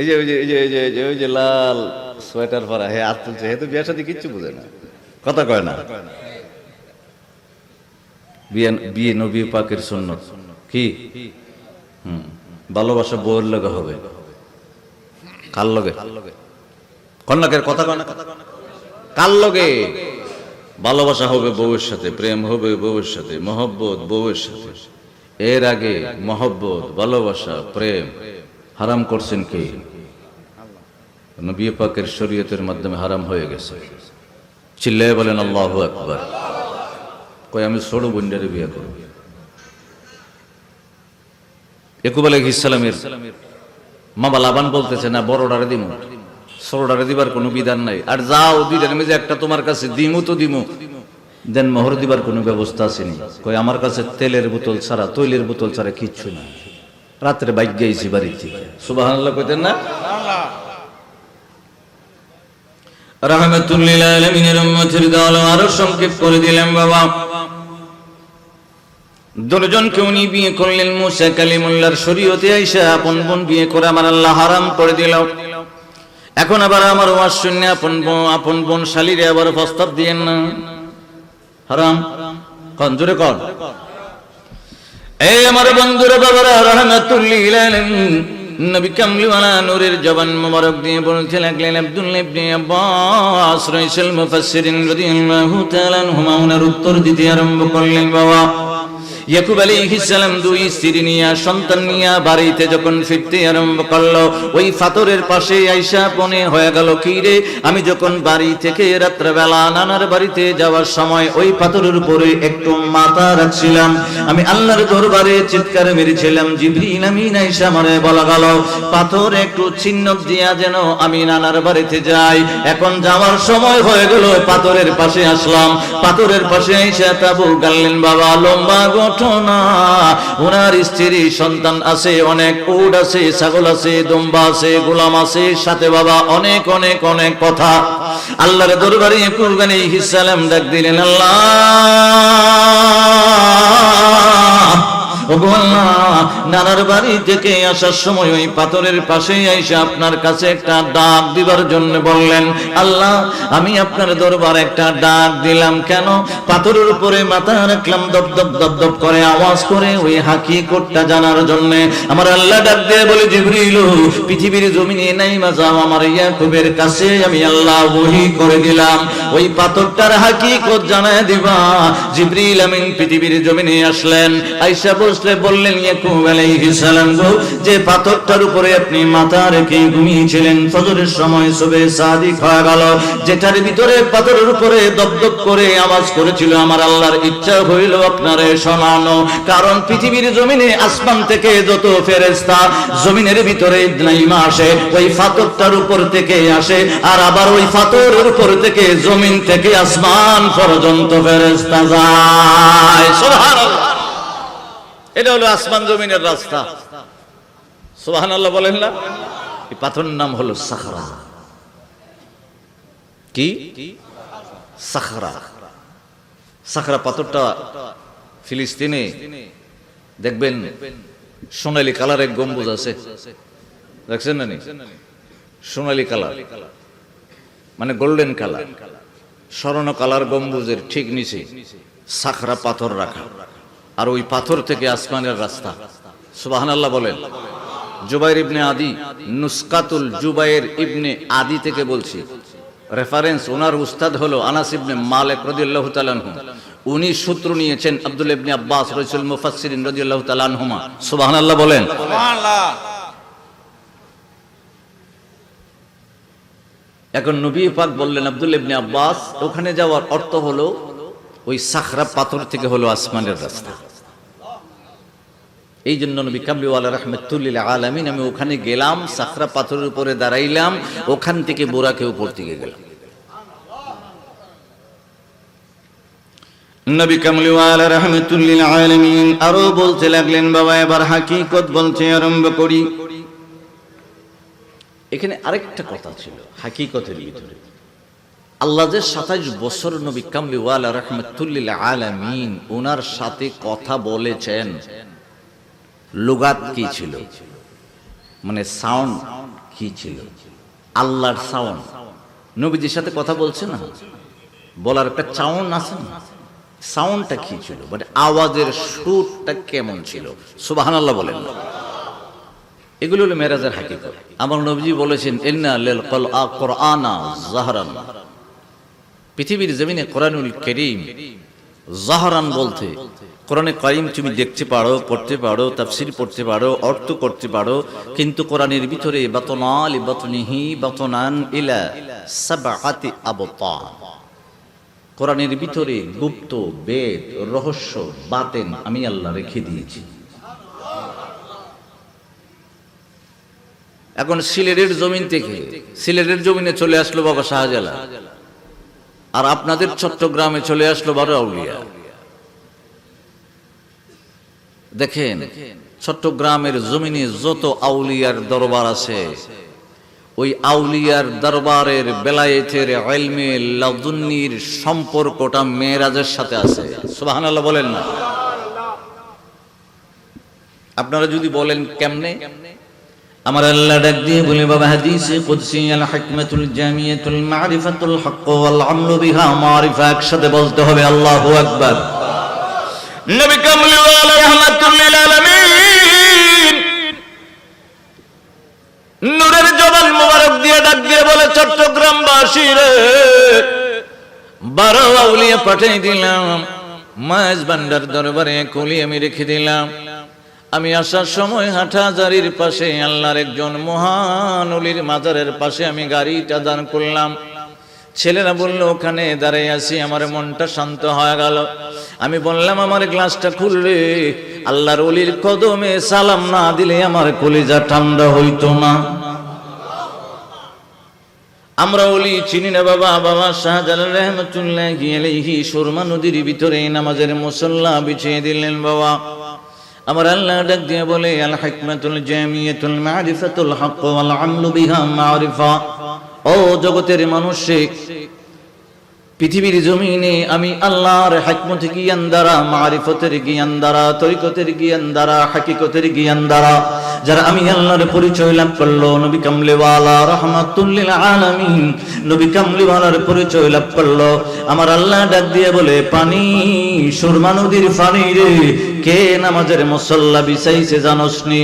এই যে ওই যে ওই যে ওই যে ওই যে লাল সোয়েটার পরা হে হাত তুলছে, হে তো বিয়ের সাথে কিচ্ছু বোঝে না, কথা কয় না। বিয়ে বিয়ে নবী পাকের সুন্নাত। কি ভালোবাসা বউয়ের লগে হবে। কার লগে? কন্যাকের কথা কয় না, কার লগে? ভালোবাসা হবে বউয়ের সাথে, প্রেম হবে বউয়ের সাথে, মহব্বত বউয়ের সাথে। এর আগে মহব্বত, ভালোবাসা, প্রেম হারাম করছেন কে? নবী পাকের শরীয়তের মাধ্যমে হারাম হয়ে গেছে। চিল্লায়ে বলেন আল্লাহু আকবার। কই আমি ছোট বোনটারে বিয়ে করব? ইয়াকুব আলাইহিস সালামের মামা লাবান বলতেছে না বড়টারে দিমু, ছোটটারে দিবার কোনো বিধান নাই। আর যাও দুইটার মধ্যে একটা তোমার কাছে দিমু তো দিমু, দেন মোহর দিবার কোনো ব্যবস্থা আসেনি। কই আমার কাছে তেলের বোতল ছাড়া, তৈলের বোতল ছাড়া কিচ্ছু না। রাত্রে বাইক গেছি বাড়ি থেকে। সুবহানাল্লাহ কইতেন না? রাহমাতুল লিল আলামিনের উম্মতের দল আরো সংক্ষেপ করে দিলাম বাবা। দুজনকে উনি বিয়ে করলেন মুসা কালিমুল্লাহর শরীয়তে আইসা আপন বোন বিয়ে করে আমার আল্লাহ হারাম করে দিল। এখন আবার আমার ওয়াজ শুনে আপন বোন শালীরে আবার প্রস্তাব দিয়েন না, হারাম। কোন জোরে কোন? এই আমার বন্ধুরা বাবারা, রাহমাতুল লিল আলামিন নবী কামলিওয়ালা নূরের জবান মোবারক দিয়ে বলতে লাগলেন, আব্দুল্লাহ ইবনে আব্বাস রাইসুল মুফাসসিরিন রাদিয়াল্লাহু তাআলা আনহুমা ওনার উত্তর দিতে আরম্ভ করলেন বাবা। ইয়াকুব আলাইহিস সালাম দুই স্ত্রী নিয়ে সন্তান নিয়ে বাড়িতে যখন ফিরতে আরম্ভ করলো, ওই ফাতরের পাশে আইসা মনে হয়ে গেল কি রে, আমি যখন বাড়ি থেকে রাত্রেবেলা নানার বাড়িতে যাওয়ার সময় ওই পাথরের উপরে একটু মাথা রাখছিলাম, আমি আল্লাহর দরবারে চিৎকার মেরেছিলাম, জিবরিল আমিন আইসা আমারে বলা গেল পাথর একটু চিহ্ন দিয়া যেন আমি নানার বাড়িতে যাই। এখন যাওয়ার সময় হয়ে গেল, পাথরের পাশে আসলাম, পাথরের পাশে আইসা তাবু গাললেন বাবা। লম্বা ঘটনা, ওনার স্ত্রী সন্তান আছে, অনেক উট আছে, ছাগল আছে, দুম্বা আছে, গোলাম আছে, সাথে বাবা অনেক অনেক অনেক কথা। আল্লাহর দরবারে ইয়াকুব আলাইহিস সালাম ডাক দিলেন, আল্লাহ নানার বাড়ি থেকে আসার সময় ওই পাথরের পাশে এসে আপনার কাছে একটা ডাক দিবার জন্য বললেন। আল্লাহ আমি আপনার দরবার একটা ডাক দিলাম, কেন? পাথরের উপরে মাথা রাখলাম, দপ দপ দপ দপ করে আওয়াজ করে ওই হাকিকতটা জানার জন্য। আমার আল্লাহ ডাক দিয়ে বলে, জিবরিল পৃথিবীর জমিনে নাইমা যাও আমার ইয়াকুবের কাছে, আমি আল্লাহ ওহী করে দিলাম, ওই পাথরটার হাকিকত জানায় দিবা। জিবরিল আমিন পৃথিবীর জমিনে আসলেন, আয়েশা বললেন ইয়াকুব আলাইহিস সালাম গো, যে পাথরটার উপরে আপনি মাথা রেখে ঘুমিয়েছিলেন, ফজরের সময় সুবহে সাদিক হয়ে গেল, যেটার ভিতরে পাথরের উপরে দপদপ করে আওয়াজ করেছিল, আমার আল্লাহর ইচ্ছা হইল আপনারে শোনানো। কারণ পৃথিবীর জমিনে আসমান থেকে যত ফেরেশতা জমিনের ভিতরে নাইমা আসে, ওই পাথরটার উপর থেকে আসে, আর আবার ওই পাথরের উপর থেকে জমিন থেকে আসমান পর্যন্ত ফেরেশতা যায়। সুবহানাল্লাহ, এটা হলো আসমান জমিনের রাস্তা। সুবহানাল্লাহ বলেন না? এই পাথরের নাম হলো সাখরা। কি? সাখরা। সাখরা পাথরটা ফিলিস্তিনে দেখবেন সোনালী কালারের গম্বুজ আছে, দেখছেন না? সোনালী কালার মানে গোল্ডেন কালার, স্বর্ণ কালার গম্বুজের ঠিক নিচে সাখরা পাথর রাখা, আর ওই পাথর থেকে আসমানের রাস্তা। সুবহানাল্লাহ বলেন। জুবাইর ইবনে আদি, নুসকাতুল জুবাইর ইবনে আদি থেকে বলছি, রেফারেন্স ওনার উস্তাদ হলো আনাস ইবনে মালিক রাদিয়াল্লাহু তাআলা আনহু। উনি সূত্র নিয়েছেন আব্দুল্লাহ ইবনে আব্বাস রাসূল মুফাসসিরিন রাদিয়াল্লাহু তাআলা আনহুমা। সুবহানাল্লাহ বলেন। সুবহানাল্লাহ। এখন নবী পাক বললেন আব্দুল্লাহ ইবনে আব্বাস, ওখানে যাওয়ার অর্থ হলো ওই সাখরা পাথর থেকে হলো আসমানের রাস্তা। এই জন্য নবী কামলিওয়ালা রাহমাতুল লিল আলামিন, আমি ওখানে গেলাম, সাখরা পাথরের উপরে দাঁড়াইলাম, ওখান থেকে বোরাকে উপর দিকে গেলাম। নবী কামলিওয়ালা রাহমাতুল লিল আলামিন আরো বলতে লাগলেন, বাবা এবার হাকিকত বলতে আরম্ভ করি। এখানে আরেকটা কথা ছিল হাকিকতের ভিতরে। আল্লাহ যে 27 বছর নবী কামলিওয়ালা রাহমাতুল লিল আলামিন ওনার সাথে কথা বলেছেন, লুগাত কি ছিল, মানে সাউন্ড কি ছিল, আল্লাহর সাউন্ড। নবীজির সাথে কথা বলছে না, বলার একটা সাউন্ড আছে না, সাউন্ডটা কি ছিল, মানে আওয়াজের সুরটা কেমন ছিল। সুবহানাল্লাহ বলেন। এগুলো হলো মেরাজের হাকিকত। আমার নবীজি বলেছেন, ইন্না লিল কুরআনা যাহরান, পৃথিবীর জমিনে কোরআনুল কারীম যাহরান বলতে কোরআনে কারীম তুমি দেখতে পারো, পড়তে পারো, তাফসীর পড়তে পারো, অর্থ করতে পারো, কিন্তু কোরআনের ভিতরে বাতনাল বাতনিহি বাতনান ইলা সাবআতি আবতান, কোরআনের ভিতরে গুপ্ত বেদ রহস্য বাতেন আমি আল্লাহ রেখে দিয়েছি। এখন সিলেটের জমিন থেকে সিলেটের জমিনে চলে আসলো বাবা শাহজালাল, আর আপনাদের চট্টগ্রামে চলে আসলো বারো আউলিয়া। দেখেন চট্টগ্রামের জমিনে যত আউলিয়ার দরবার আছে, ওই আউলিয়ার দরবারের বেলায়েতের ইলমে লাদুন্নির সম্পর্কটা মেরাজের সাথে আছে। সুবহানাল্লাহ বলেন না? আপনারা যদি বলেন কেমনে, আমার আল্লাহ ডাক দিয়ে বলে, বাবা হাদিসে কুদসি আল হিকমাতুল জামিয়াতুল মারিফাতুল হক ওয়াল আমলু বিহা মারিফা, একসাথে বলতে হবে আল্লাহু আকবার। নবী কামলিওয়ালা রাহমাতুল লিল আলামিন নূরের জবান মোবারক দিয়ে ডাক দিয়ে বলে, চট্টগ্রামবাসী রে, 12 আউলিয়া পাঠিয়ে দিলাম, মাঝ ভান্ডার দরবারে কুলি আমি রেখে দিলাম। আমি আসার সময় হাটহাজারির পাশে আল্লাহর একজন মহান ওলির মাজারের পাশে আমি গাড়িটা দান করলাম। ছেলেরা বলল ওখানে দাঁড়িয়ে আছি, আমার মনটা শান্ত হয়ে গেল। আমি বললাম আমার গ্লাসটা খুললে আল্লাহর ওলির কদমে সালাম না দিলে আমার কলিজা ঠান্ডা হইতো না। আমরা ওলি চিনি না বাবা। বাবা শাহজালাল রাহমাতুল্লাহি আলাইহি সুরমা নদীর ভিতরে নামাজের মুসল্লা বিছিয়ে দিলেন। বাবা আমার আল্লাহ ডাক দিয়ে বলে, আল হিকমাতুল জামিয়াতুল মারিফাতুল হক ওয়াল আমলু বিহা মারিফা, ও জগতের মানুষ, পৃথিবীর জমিনে আমি আল্লাহর হিকমত জ্ঞান দ্বারা, মারিফতের জ্ঞান দ্বারা, তরিকতের জ্ঞান দ্বারা, হাকিকতের জ্ঞান দ্বারা যারা আমি আল্লাহর পরিচয় লাভ করলো, নবী কামলিওয়ালা রাহমাতুল লিল আলামিন নবী কামলিওয়ালার পরিচয় লাভ করলো, আমার আল্লাহ ডাক দিয়ে বলে, পানি সুরমা নদীর পানি রে, কে নামাজের মুসল্লা বিছাইছে জানোসনি?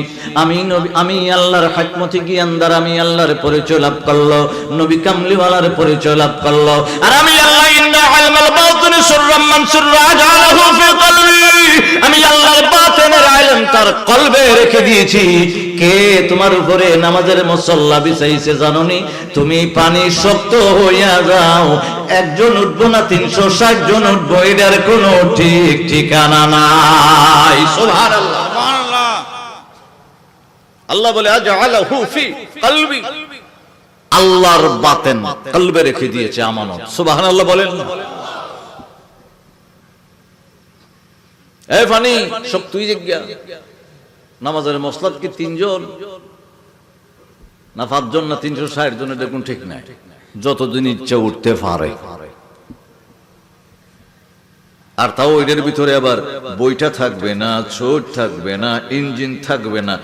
আমি আল্লাহর হিকমত জ্ঞান দ্বারা আমি আল্লাহর পরিচয় লাভ করলো, নবী কামলিওয়ালার পরিচয় লাভ করলো। আর আমি আল্লাহ ইন্না ইলমাল বাতিনি সুররাম মান সুররা জালাহু ফি কলবি, আমি আল্লাহর বাতিনের ইলম তার কলবে রেখে দিয়েছি। কে তোমার উপরে নামাজের মুসল্লা বিছাইছে জানোনি? তুমি পানি শক্ত হইয়া যাও, একজন উঠবো না 360 জন উঠবো, এটার কোনো ঠিক ঠিকানা নাই। সুবহানাল্লাহ। সুবহানাল্লাহ। আল্লাহ বলে আজআলাহু ফি কলবি, আল্লাহর বাতেন কলবে রেখে দিয়েছে আমানত। সুবহানাল্লাহ বলেন। এই পানি শক্তই জিজ্ঞা, নামাজের মসলাত কি 3 জন না 5 জন না 360 জন, এটা কোন ঠিক নাই, যতদিন ইচ্ছা উঠতে পারে। আর তাও এর ভিতরে আবার বইটা থাকবে না, ছোট থাকবে না, ইঞ্জিন থাকবে না,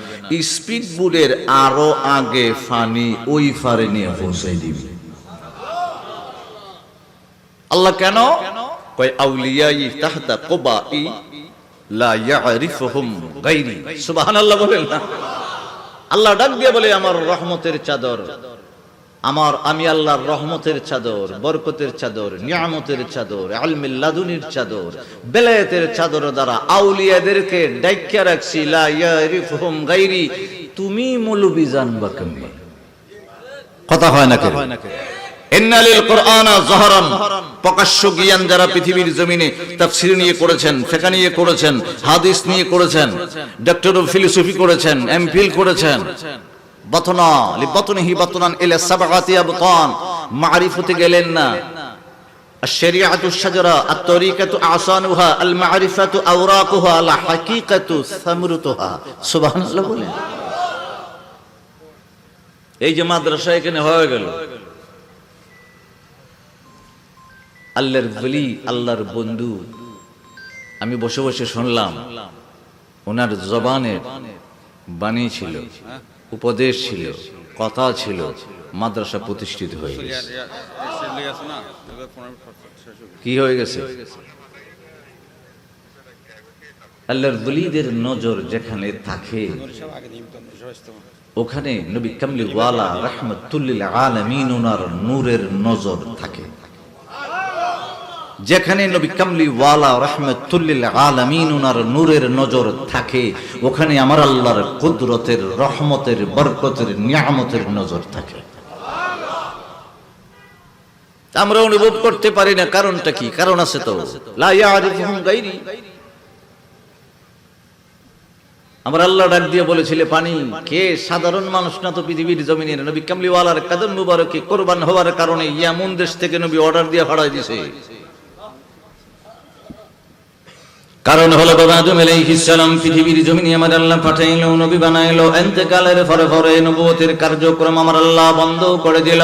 স্পিড বোর্ডের আরো আগে ফানি ওই ফারে নিয়ে পৌঁছাই দিবে। আল্লাহ কেন? কয় আউলিয়াই তাহতা কুবাই লা ইয়ারিফুহুম গায়রি। সুবহানাল্লাহ বলেন না। আল্লাহ ডাক দিয়ে বলে আমার রহমতের চাদর, আমি আল্লাহর রহমতের চাদর, বরকতের চাদর, নিয়ামতের চাদর, ইলমুল লাদুনির চাদর, বেলায়েতের চাদর দ্বারা আউলিয়াদেরকে ডাইক্কা রাখছি। লা ইয়ারিফুহুম গায়রি। তুমি মৌলবি জানবা কেমনে? কথা হয় না কেন? ইন্নালিল কুরআনা যাহরান, প্রকাশ্য জ্ঞান যারা পৃথিবীর জমিনে তাফসীর নিয়ে করেছেন, ফিকহ নিয়ে করেছেন, হাদিস নিয়ে করেছেন, ডক্টর অফ ফিলোসফি করেছেন, এমফিল করেছেন, বাতনা লিবাতনিহি বাতনান ইলা সাবআতি আবতান, মারিফতে গেলেন না। আশ-শরীআতু শাজারা, আত-তরিকাতু আসানুহা, আল-মারিফাতু আওরাকুহা, আল-হাকীকাতু সামরুতুহা। সুবহানাল্লাহ বলেন। এই যে মাদ্রাসা এখানে হয়ে গেল, আল্লাহর ওলি, আল্লাহর বন্ধু, আমি বসে বসে শুনলাম ওনার জবানে বাণী ছিল, উপদেশ ছিল, কথা ছিল, মাদ্রাসা প্রতিষ্ঠিত হয়ে গেছে। কি হয়ে গেছে? আল্লাহর ওলিদের নজর যেখানে থাকে ওখানে নবী কামলি ওয়ালা রাহমাতুল লিল আলামিন ওনার নূরের নজর থাকে। যেখানে নবী কামলি ওয়ালা রাহমাতুল লিল আলামিন ওনার নূরের নজর থাকে ওখানে আমার আল্লাহর কুদরতের, রহমতের, বরকতের, নিয়ামতের নজর থাকে। আমরা অনুভব করতে পারি না, কারণটা কি? কারণ আছে তো, লা ইয়ারিফুহুম গায়রি। আমার আল্লাহ ডাক দিয়ে বলেছিল পানি কে? সাধারণ মানুষ না তো পৃথিবীর জমিনে। নবী কামলি ওয়ালার কদম মুবারকে কুরবান হওয়ার কারণে ইয়ামুন দেশ থেকে নবী অর্ডার দিয়ে পাঠাই দিয়েছে। কারণ হলো বাবা আদম আলাইহিস সালাম পৃথিবীর জমিনে আমার আল্লাহ পাঠাইলো, নবী বানাইলো, ইন্তেকালের পরে পরে নবুয়তের কার্যক্রম আমার আল্লাহ বন্ধ করে দিল।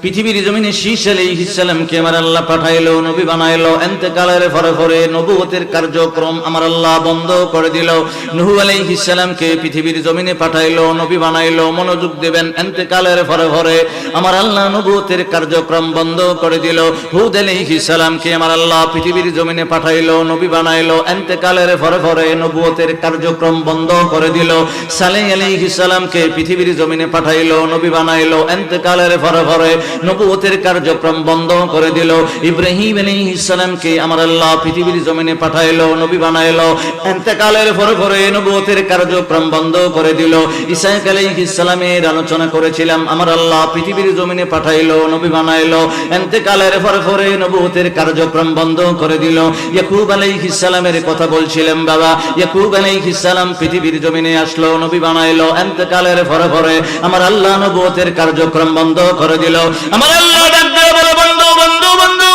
পৃথিবীর জমিনে শীশ আলাইহিস সালামকে আমার আল্লাহ পাঠাইলো, নবী বানাইলো, ইন্তেকালের পরে পরে নবুয়তের কার্যক্রম আমার আল্লাহ বন্ধ করে দিল। নূহ আলাইহিস সালামকে পৃথিবীর জমিনে পাঠাইলো, নবী বানাইলো, মনোযোগ দেবেন, ইন্তেকালের পরে পরে আমার আল্লাহ নবুয়তের কার্যক্রম বন্ধ করে দিল। হুদ আলাইহিস সালামকে আমার আল্লাহ পৃথিবীর জমিনে পাঠাইলো, নবী বানাইলো, ইন্তেকালের পরে পরে নবুয়তের কার্যক্রম বন্ধ করে দিল। সালেহ আলাইহিস সালামকে পৃথিবীর জমিনে পাঠাইলো, নবী বানাইলো, ইন্তেকালের পরে পরে নবুয়তের কার্যক্রম বন্ধ করে দিল। ইব্রাহিম আলাইহিস সালামকে আমার আল্লাহ পৃথিবীর জমিনে পাঠাইলো, নবী বানাইলো, ইন্তেকালের পরে পরে নবুয়তের কার্যক্রম বন্ধ করে দিল। ঈসা আলাইহিস সালামের আলোচনা করেছিলাম, আমার আল্লাহ পৃথিবীর জমিনে পাঠাইলো, নবী বানাইলো, ইন্তেকালের পরে পরে নবুয়তের কার্যক্রম বন্ধ করে দিল। ইয়াকুব আলাইহিস সালামের কথা বলছিলাম বাবা, ইয়াকুব আলাইহিস সালাম পৃথিবীর জমিনে আসলো, নবী বানাইলো, ইন্তেকালের পরে পরে আমার আল্লাহ নবুয়তের কার্যক্রম বন্ধ করে দিল। আমার আল্লাহ ডাক দিয়ে বলে বন্ধু বন্ধু বন্ধু,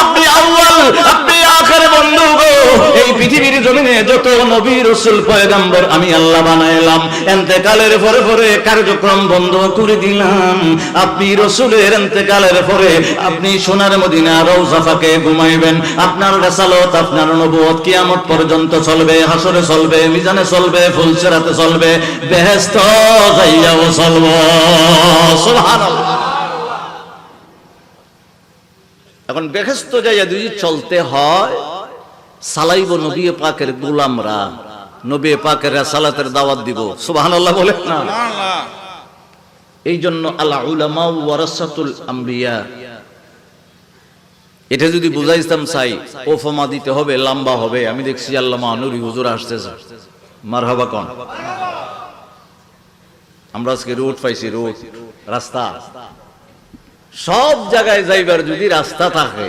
আপনি আউয়াল, আপনি আখির বন্ধু গো। এই পৃথিবীর জমিনে যত নবী রাসূল পয়গম্বর আমি আল্লাহ বানাইলাম, ইন্তেকালের পরে পরে কার্যক্রম বন্ধ করে দিলাম। আপনি রাসূলের ইন্তেকালের পরে আপনি সোনার মদিনা রওজা পাকে ঘুমাইবেন। আপনার রাসালত, আপনার নবুয়ত কিয়ামত পর্যন্ত চলবে, হাসরে চলবে, মিজানে চলবে, ফুলসিরাতে চলবে, বেহেশত যাইয়াও চলবে। সুবহানাল্লাহ। এখন বেহেশত যাইয়া যদি চলতে হয় সালাইব নবী পাকের গোলামরা, নবী পাকের রাসালাতের দাওয়াত দিব। সুবহানাল্লাহ বলেন না? এই জন্য আল উলামা ওয়ারাসাতুল আম্বিয়া, এটা যদি বুঝাইতাম চাই ওফমা দিতে হবে, লম্বা হবে। আমি দেখছি আল্লামা নুরি হুজুর আসতেছে, মারহাবা কোন। আমরা আজকে রোড পাইছি, রোড, রাস্তা, সব জায়গায় যাইবার যদি রাস্তা থাকে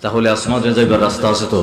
তাহলে আসমানে যাইবার রাস্তা আছে তো?